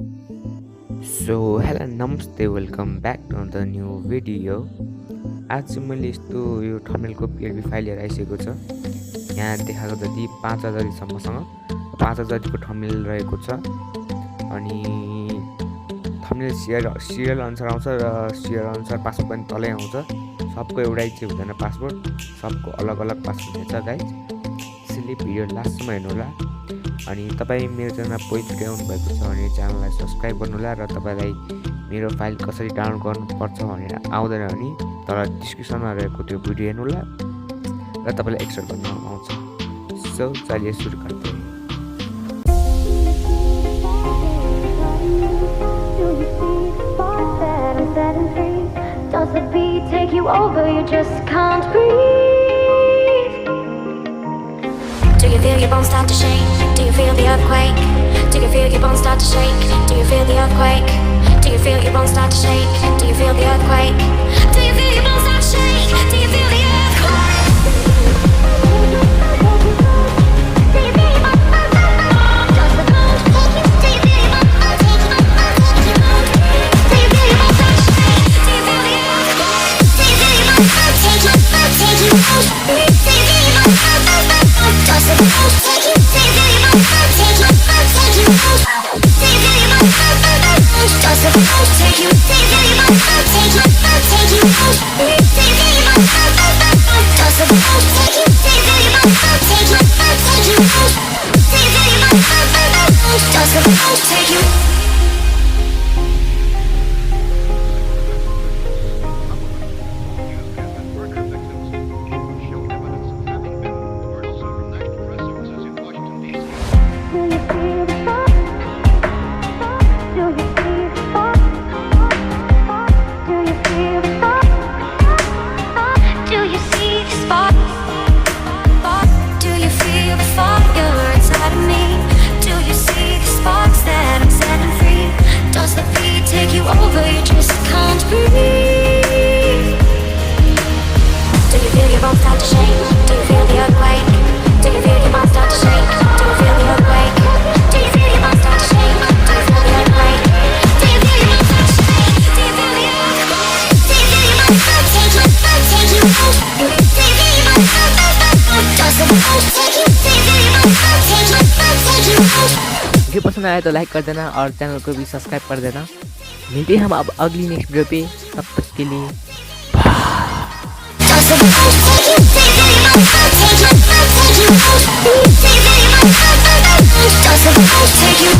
सो hello नमस्ते welcome back to the new video. आज चाहिँ मैले यस्तो यो थम्बनेलको पिएलबी फाइल लिएर आइसकेको छ। यहाँ देखाएको जति 5000 सम्मसँग 5000 को थम्बनेल रहेको छ। अनि थम्बनेल सिरियल अनुसार आउँछ र सिरियल अनुसार पासवर्ड पनि तलै आउँछ। सबको एउटै चाहिँ हुँदैन पासवर्ड, सबको अलग अलग पासवर्ड हुन्छ गाइज। त्यसैले भिडियो लास्टसम्म हेर्नु होला। अनि तपाईँ मेरो च्यानलमा पहिलोचोटि आउनु भएको छ भने च्यानललाई सब्सक्राइब गर्नु होला र तपाईलाई मेरो फाइल कसरी डाउनलोड गर्नुपर्छ भनेर आउँदैन भने तल डिस्क्रिप्सनमा रहेको त्यो भिडियो हेर्नु होला र तपाईलाई एक्सट्रा गर्न आउँछ। सो चलिए सुरु गर्दै। Does the beat take you over? You just can't breathe. Do you feel your bones start to shake? Do you feel the earthquake? Do you feel your bones start to shake? Do you feel the earthquake? Do you feel your bones start to shake? Do you feel the earthquake? Do you feel your bones start to shake? Do you feel the earthquake? Do you feel your bones? Does the bones take you? Do you feel your bones take you? Do you feel your bones start to shake? Do you feel the earthquake? Do you feel your bones take you? Take you? Do you feel your bones? Does the bones take you? Do you feel your bones take you? Take you? Do you feel your bones? Does the bones take you? Do you feel your bones take you? Take you? Do you feel your bones? Does the bones take you? Do you feel your bones take you? Take you? Do you feel your bones? Does the bones take you? Take you over, you just can't breathe. Do you feel your bones start to shake? Do you feel the earthquake? Do you feel your bones start to shake? Do you feel the earthquake? Do you feel your bones start to shake? Do you feel the earthquake? Do you feel your bones start to shake? Do you feel the earthquake? Do you feel your bones take you? Take you? Do you feel your bones? Does the bones take you? Do you feel your bones take you? Take you? Video पसंद आया तो like कर देना और channel को भी subscribe कर देना। मिलते हैं हम अब अगली नेक्स्ट वीडियो पे, तब तक के लिए Does the bones take you?